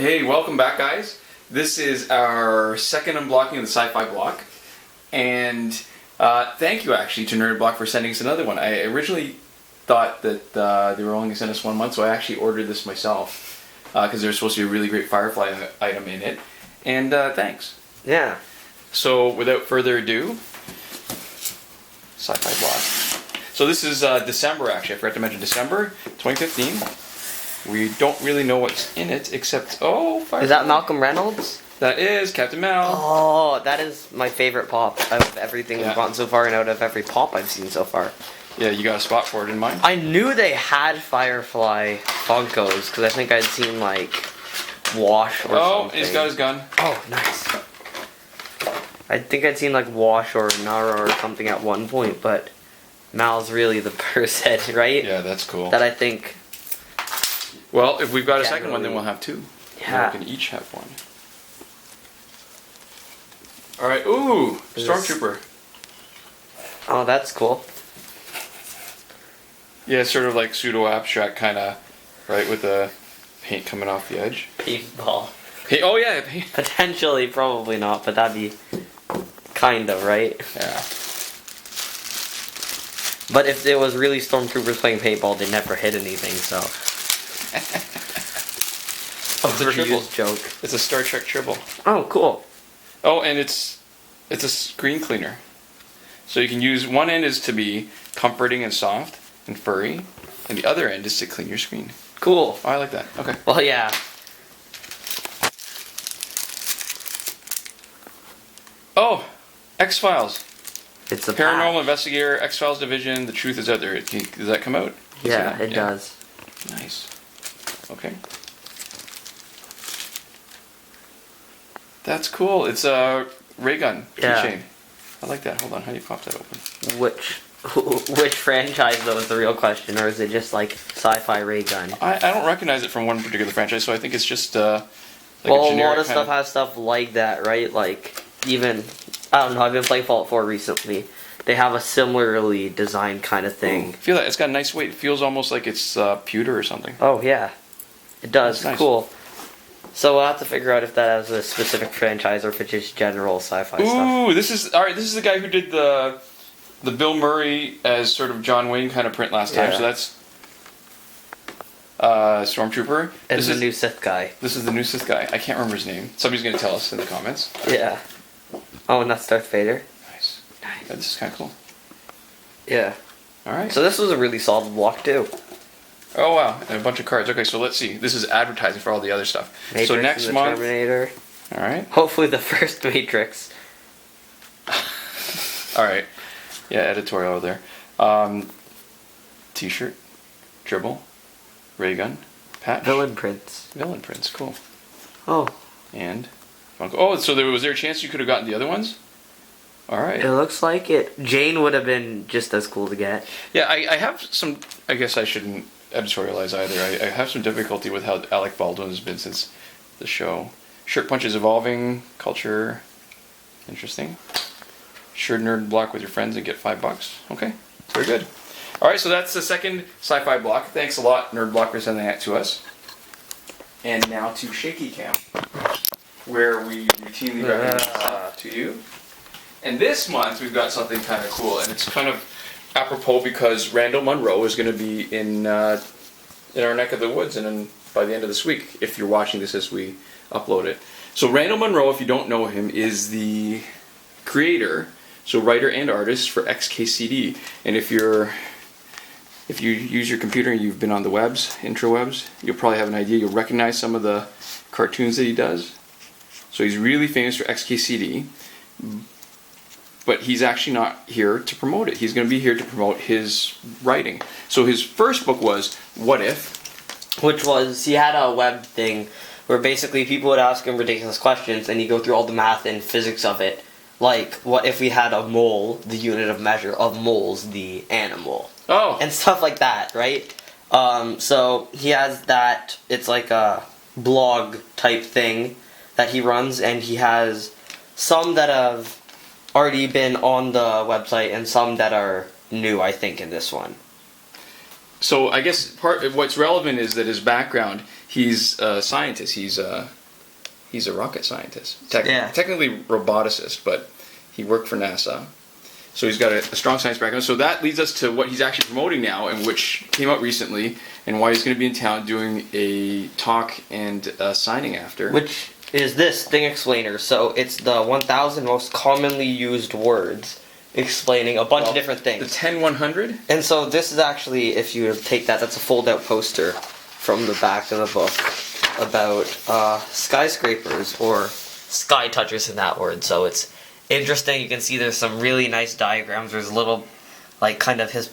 Hey, welcome back, guys. This is our second unblocking of the Sci-Fi Block, and thank you actually to Nerd Block for sending us another one. I originally thought that they were only going to send us 1 month, so I actually ordered this myself because there's supposed to be a really great Firefly item in it, and thanks. Yeah. So without further ado, Sci-Fi Block. So this is December, actually. I forgot to mention December 2015. We don't really know what's in it, except, Firefly. Is that Malcolm Reynolds? That is Captain Mal. Oh, that is my favorite pop out of everything we've gotten so far and out of every pop I've seen so far. Yeah, you got a spot for it in mind? I knew they had Firefly Funkos, because I think I'd seen, like, Wash or something. Oh, he's got his gun. Oh, nice. I think I'd seen, like, Wash or Nara or something at one point, but Mal's really the person, right? Yeah, that's cool. That I think... Well, if we've got a second one, then we'll have two. Yeah. We can each have one. Alright, ooh! Stormtrooper. Oh, that's cool. Yeah, sort of like pseudo-abstract kind of, right, with the paint coming off the edge. Paintball. Oh yeah, paint. Potentially, probably not, but that'd be kind of, right? Yeah. But if it was really stormtroopers playing paintball, they never hit anything, so... It's a triple joke. It's a Star Trek triple. Oh, cool. Oh, and it's a screen cleaner. So you can use, one end is to be comforting and soft and furry, and the other end is to clean your screen. Cool. Oh, I like that. Okay. Well, yeah. Oh, X-Files. It's a Paranormal Investigator, X-Files Division, The Truth is Out There. Does that come out? Yeah, it does. Nice. Okay. That's cool. It's a ray gun keychain. I like that. Hold on. How do you pop that open? Which franchise, though, is the real question, or is it just like sci-fi ray gun? I don't recognize it from one particular franchise, so I think it's just like well, a lot of stuff has stuff like that, right? Like, even, I don't know, I've been playing Fallout 4 recently. They have a similarly designed kind of thing. Ooh, feel that. It's got a nice weight. It feels almost like it's pewter or something. Oh, yeah. It does. Nice. Cool. So we'll have to figure out if that has a specific franchise or if it's just general sci-fi stuff. Ooh, this is the guy who did the Bill Murray as sort of John Wayne kind of print last time. So that's Stormtrooper. And this the is new Sith guy. This is the new Sith guy. I can't remember his name. Somebody's gonna tell us in the comments. Yeah. Oh, and that's Darth Vader. Nice. Yeah, this is kind of cool. Yeah. All right. So this was a really solid block too. Oh wow, and a bunch of cards. Okay, so let's see. This is advertising for all the other stuff. Matrix so next and the month. Terminator. All right. Hopefully the first Matrix. All right. Yeah, editorial over there. T-shirt, dribble, ray gun, patch. Villain prints. Villain prints. Cool. Oh. And Funko. Oh, so was there a chance you could have gotten the other ones? All right. It looks like it. Jane would have been just as cool to get. Yeah, I have some. I guess I shouldn't editorialize either. I have some difficulty with how Alec Baldwin has been since the show. Shirt punch is evolving. Culture. Interesting. Share Nerd Block with your friends and get $5. Okay, very good. All right, so that's the second Sci-Fi Block. Thanks a lot, Nerd Block, for sending that to us. And now to Shaky Cam, where we routinely recommend stuff to you. And this month we've got something kind of cool, and it's kind of apropos because Randall Munroe is going to be in our neck of the woods, and then by the end of this week, if you're watching this as we upload it. So Randall Munroe, if you don't know him, is the creator, so writer and artist for XKCD. And if you use your computer and you've been on the webs, intrawebs, you'll probably have an idea. You'll recognize some of the cartoons that he does. So he's really famous for XKCD. But he's actually not here to promote it. He's going to be here to promote his writing. So his first book was What If? Which was, he had a web thing where basically people would ask him ridiculous questions and he'd go through all the math and physics of it. Like, what if we had a mole, the unit of measure of moles, the animal? Oh. And stuff like that, right? So he has that, it's like a blog type thing that he runs, and he has some that have already been on the website and some that are new, I think, in this one. So I guess what's relevant is that his background, He's a scientist. He's a rocket scientist. Yeah. Technically roboticist, but he worked for NASA. So he's got a strong science background. So that leads us to what he's actually promoting now, and which came out recently, and why he's going to be in town doing a talk and a signing after. Which is this Thing Explainer. So it's the 1,000 most commonly used words explaining a bunch of different things. The 10-100? And so this is actually, if you take that, that's a fold-out poster from the back of the book about skyscrapers, or sky touchers in that word. So it's interesting. You can see there's some really nice diagrams. There's little, like, kind of his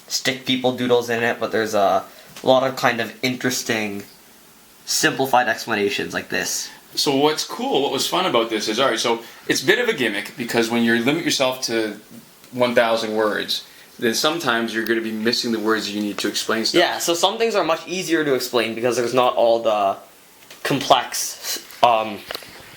stick people doodles in it, but there's a lot of kind of interesting, simplified explanations like this. So what's cool, what was fun about this is, alright, so it's a bit of a gimmick, because when you limit yourself to 1,000 words, then sometimes you're going to be missing the words you need to explain stuff. Yeah, so some things are much easier to explain because there's not all the complex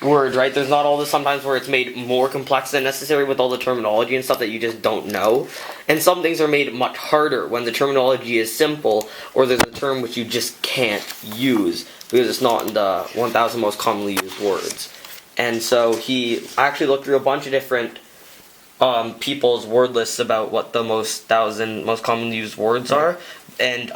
words, right? There's not all the sometimes where it's made more complex than necessary with all the terminology and stuff that you just don't know. And some things are made much harder when the terminology is simple, or there's a term which you just can't use because it's not in the 1,000 most commonly used words. And so he actually looked through a bunch of different people's word lists about what the 1,000 most commonly used words are, and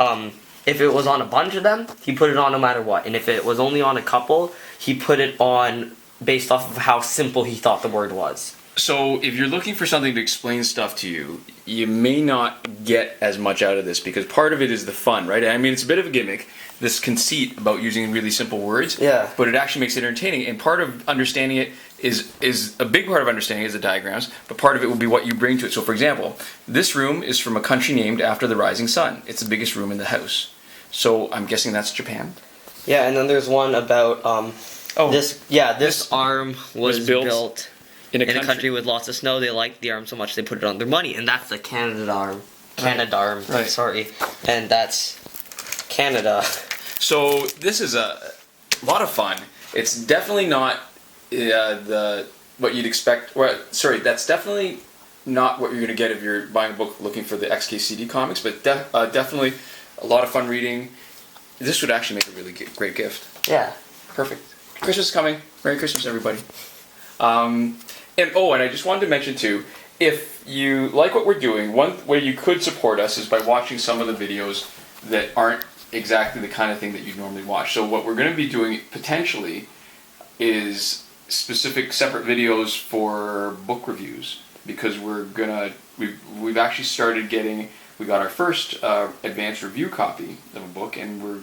if it was on a bunch of them, he put it on no matter what, and if it was only on a couple, he put it on based off of how simple he thought the word was. So if you're looking for something to explain stuff to you, you may not get as much out of this, because part of it is the fun, right? I mean, it's a bit of a gimmick, this conceit about using really simple words, Yeah. but it actually makes it entertaining, and part of understanding it is a big part of understanding is the diagrams, but part of it will be what you bring to it. So for example, this room is from a country named after the rising sun. It's the biggest room in the house. So I'm guessing that's Japan. Yeah, and then there's one about this arm was built in a country with lots of snow. They liked the arm so much they put it on their money, and that's the Canadarm. Canadarm, Right. Sorry. And that's Canada. So this is a lot of fun. It's definitely not what you'd expect. That's definitely not what you're going to get if you're buying a book looking for the XKCD comics, but definitely a lot of fun reading. This would actually make a really great gift. Yeah. Perfect. Christmas is coming. Merry Christmas, everybody. And I just wanted to mention too, if you like what we're doing, one way you could support us is by watching some of the videos that aren't exactly the kind of thing that you'd normally watch. So what we're going to be doing potentially is specific separate videos for book reviews, because we've actually started we got our first advanced review copy of a book, and we're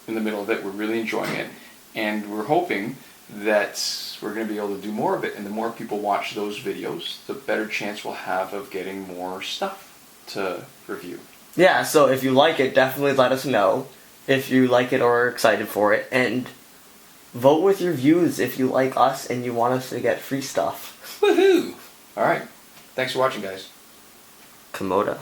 in the middle of it. We're really enjoying it, and we're hoping that we're going to be able to do more of it, and the more people watch those videos, the better chance we'll have of getting more stuff to review. Yeah, so if you like it, definitely let us know if you like it or are excited for it, and vote with your views if you like us and you want us to get free stuff. Woohoo! Alright, thanks for watching, guys. Komoda.